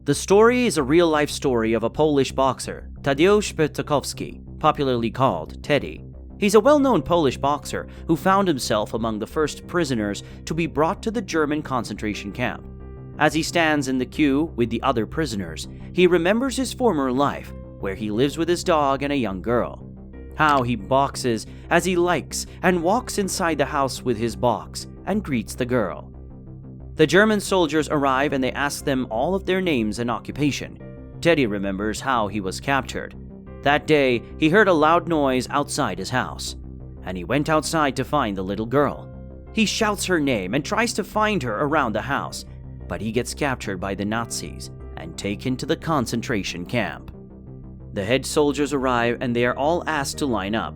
The story is a real-life story of a Polish boxer, Tadeusz Petkowski, popularly called Teddy. He's a well-known Polish boxer who found himself among the first prisoners to be brought to the German concentration camp. As he stands in the queue with the other prisoners, he remembers his former life, where he lives with his dog and a young girl. How he boxes as he likes and walks inside the house with his box and greets the girl. The German soldiers arrive and they ask them all of their names and occupation. Teddy remembers how he was captured. That day, he heard a loud noise outside his house, and he went outside to find the little girl. He shouts her name and tries to find her around the house, but he gets captured by the Nazis and taken to the concentration camp. The head soldiers arrive and they are all asked to line up.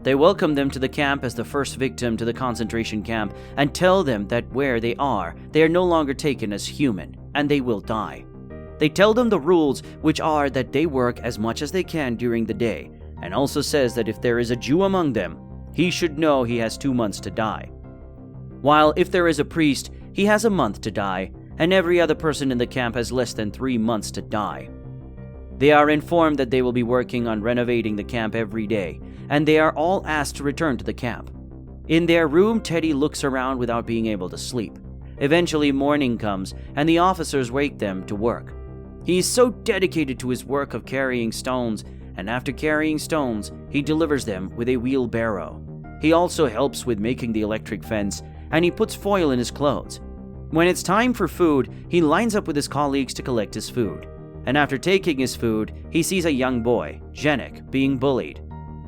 They welcome them to the camp as the first victim to the concentration camp and tell them that where they are no longer taken as human and they will die. They tell them the rules, which are that they work as much as they can during the day, and also says that if there is a Jew among them, he should know he has 2 months to die. While if there is a priest, he has a month to die, and every other person in the camp has less than 3 months to die. They are informed that they will be working on renovating the camp every day, and they are all asked to return to the camp. In their room, Teddy looks around without being able to sleep. Eventually, morning comes, and the officers wake them to work. He is so dedicated to his work of carrying stones, and after carrying stones, he delivers them with a wheelbarrow. He also helps with making the electric fence, and he puts foil in his clothes. When it's time for food, he lines up with his colleagues to collect his food. And after taking his food, he sees a young boy, Zdenek, being bullied.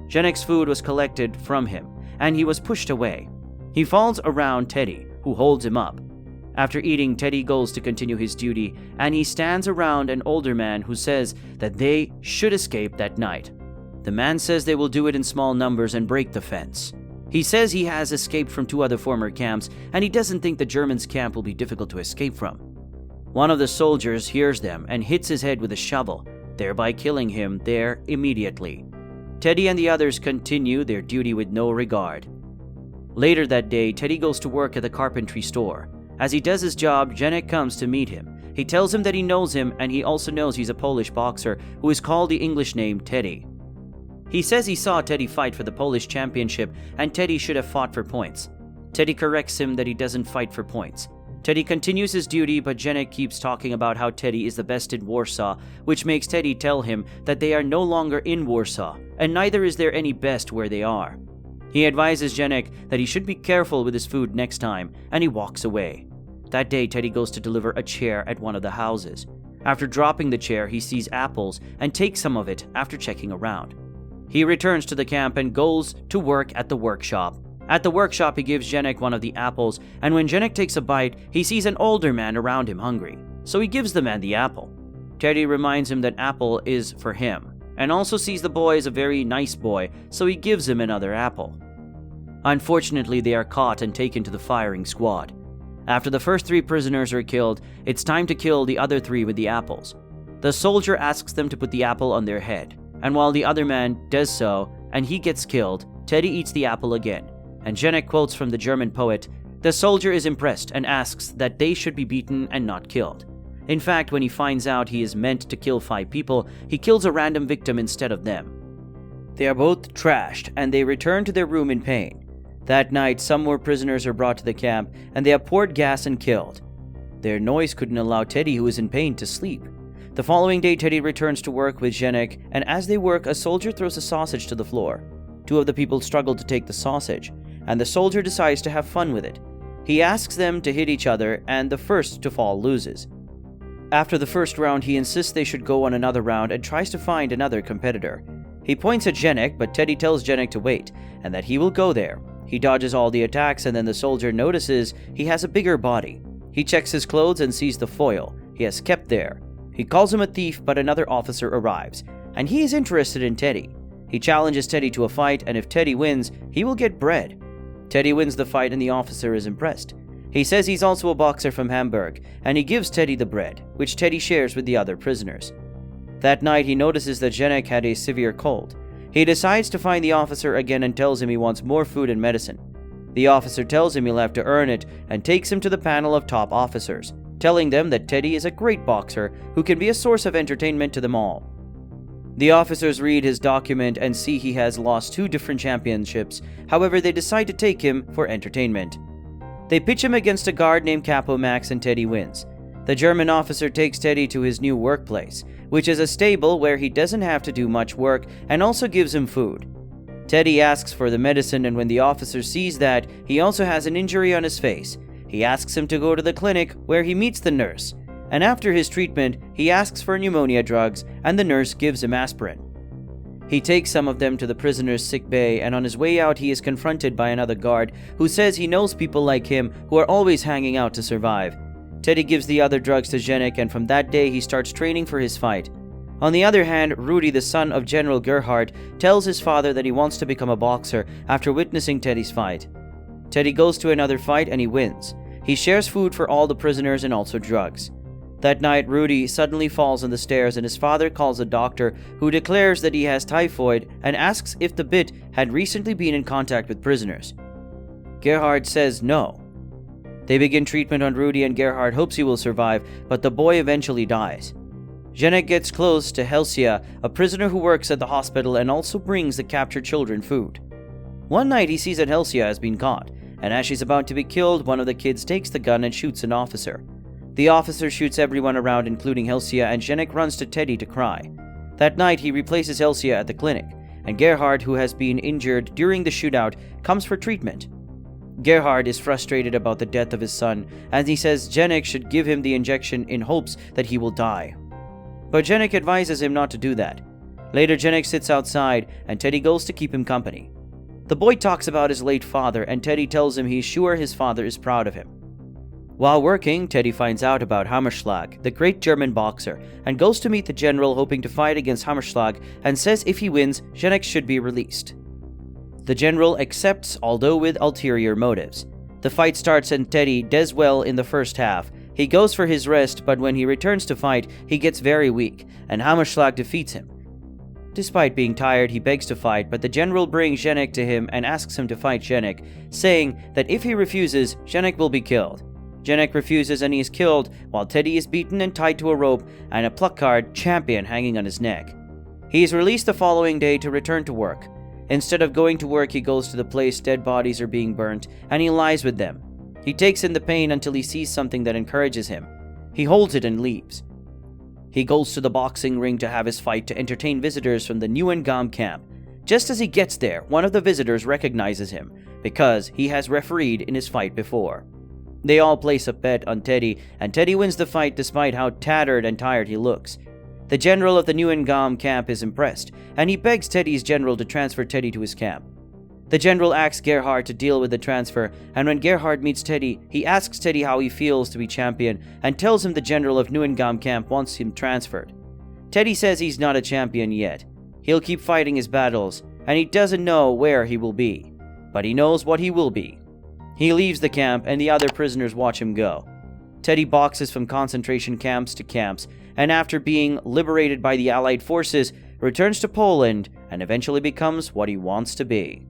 Zdek's food was collected from him, and he was pushed away. He falls around Teddy, who holds him up. After eating, Teddy goes to continue his duty, and he stands around an older man who says that they should escape that night. The man says they will do it in small numbers and break the fence. He says he has escaped from 2 other former camps, and he doesn't think the Germans' camp will be difficult to escape from. One of the soldiers hears them and hits his head with a shovel, thereby killing him there immediately. Teddy and the others continue their duty with no regard. Later that day, Teddy goes to work at the carpentry store. As he does his job, Zdenek comes to meet him. He tells him that he knows him, and he also knows he's a Polish boxer who is called the English name Teddy. He says he saw Teddy fight for the Polish championship, and Teddy should have fought for points. Teddy corrects him that he doesn't fight for points. Teddy continues his duty, but Zdenek keeps talking about how Teddy is the best in Warsaw, which makes Teddy tell him that they are no longer in Warsaw, and neither is there any best where they are. He advises Zdenek that he should be careful with his food next time, and he walks away. That day, Teddy goes to deliver a chair at one of the houses. After dropping the chair, he sees apples and takes some of it after checking around. He returns to the camp and goes to work at the workshop. At the workshop, he gives Zdenek one of the apples, and when Zdenek takes a bite, he sees an older man around him hungry, so he gives the man the apple. Teddy reminds him that apple is for him, and also sees the boy is a very nice boy, so he gives him another apple. Unfortunately, they are caught and taken to the firing squad. After the first 3 prisoners are killed, it's time to kill the other 3 with the apples. The soldier asks them to put the apple on their head, and while the other man does so, and he gets killed, Teddy eats the apple again. And Zdenek quotes from the German poet, "The soldier is impressed and asks that they should be beaten and not killed." In fact, when he finds out he is meant to kill 5 people, he kills a random victim instead of them. They are both trashed, and they return to their room in pain. That night, some more prisoners are brought to the camp, and they are poured gas and killed. Their noise couldn't allow Teddy, who is in pain, to sleep. The following day, Teddy returns to work with Zdenek, and as they work, a soldier throws a sausage to the floor. 2 of the people struggle to take the sausage, and the soldier decides to have fun with it. He asks them to hit each other, and the first to fall loses. After the first round, he insists they should go on another round and tries to find another competitor. He points at Zdenek, but Teddy tells Zdenek to wait, and that he will go there. He dodges all the attacks, and then the soldier notices he has a bigger body. He checks his clothes and sees the foil he has kept there. He calls him a thief, but another officer arrives, and he is interested in Teddy. He challenges Teddy to a fight, and if Teddy wins, he will get bread. Teddy wins the fight, and the officer is impressed. He says he's also a boxer from Hamburg, and he gives Teddy the bread, which Teddy shares with the other prisoners. That night, he notices that Zdenek had a severe cold. He decides to find the officer again and tells him he wants more food and medicine. The officer tells him he'll have to earn it and takes him to the panel of top officers. telling them that Teddy is a great boxer who can be a source of entertainment to them all. The officers read his document and see he has lost 2 different championships, however they decide to take him for entertainment. They pitch him against a guard named Capo Max and Teddy wins. The German officer takes Teddy to his new workplace, which is a stable where he doesn't have to do much work, and also gives him food. Teddy asks for the medicine, and when the officer sees that he also has an injury on his face, he asks him to go to the clinic where he meets the nurse, and after his treatment, he asks for pneumonia drugs and the nurse gives him aspirin. He takes some of them to the prisoner's sick bay, and on his way out he is confronted by another guard who says he knows people like him who are always hanging out to survive. Teddy gives the other drugs to Zdenek, and from that day he starts training for his fight. On the other hand, Rudy, the son of General Gerhard, tells his father that he wants to become a boxer after witnessing Teddy's fight. Teddy goes to another fight and he wins. He shares food for all the prisoners and also drugs. That night, Rudy suddenly falls on the stairs and his father calls a doctor who declares that he has typhoid and asks if the bit had recently been in contact with prisoners. Gerhard says no. They begin treatment on Rudy and Gerhard hopes he will survive, but the boy eventually dies. Zdenek gets close to Helsia, a prisoner who works at the hospital and also brings the captured children food. One night he sees that Helsia has been caught, and as she's about to be killed, one of the kids takes the gun and shoots an officer. The officer shoots everyone around, including Helsia, and Zdenek runs to Teddy to cry. That night, he replaces Helsia at the clinic, and Gerhard, who has been injured during the shootout, comes for treatment. Gerhard is frustrated about the death of his son, and he says Zdenek should give him the injection in hopes that he will die. But Zdenek advises him not to do that. Later, Zdenek sits outside, and Teddy goes to keep him company. The boy talks about his late father, and Teddy tells him he's sure his father is proud of him. While working, Teddy finds out about Hammerschlag, the great German boxer, and goes to meet the general hoping to fight against Hammerschlag and says if he wins, Zdenek should be released. The general accepts, although with ulterior motives. The fight starts and Teddy does well in the first half. He goes for his rest, but when he returns to fight, he gets very weak, and Hammerschlag defeats him. Despite being tired, he begs to fight, but the general brings Zdenek to him and asks him to fight Zdenek, saying that if he refuses, Zdenek will be killed. Zdenek refuses and he is killed, while Teddy is beaten and tied to a rope and a placard champion hanging on his neck. He is released the following day to return to work. Instead of going to work, he goes to the place dead bodies are being burnt, and he lies with them. He takes in the pain until he sees something that encourages him. He holds it and leaves. He goes to the boxing ring to have his fight to entertain visitors from the Neuengamme camp. Just as he gets there, one of the visitors recognizes him, because he has refereed in his fight before. They all place a bet on Teddy, and Teddy wins the fight despite how tattered and tired he looks. The general of the Neuengamme camp is impressed, and he begs Teddy's general to transfer Teddy to his camp. The general asks Gerhard to deal with the transfer, and when Gerhard meets Teddy, he asks Teddy how he feels to be champion, and tells him the general of Neuengamme camp wants him transferred. Teddy says he's not a champion yet. He'll keep fighting his battles, and he doesn't know where he will be, but he knows what he will be. He leaves the camp, and the other prisoners watch him go. Teddy boxes from concentration camps to camps, and after being liberated by the Allied forces, returns to Poland and eventually becomes what he wants to be.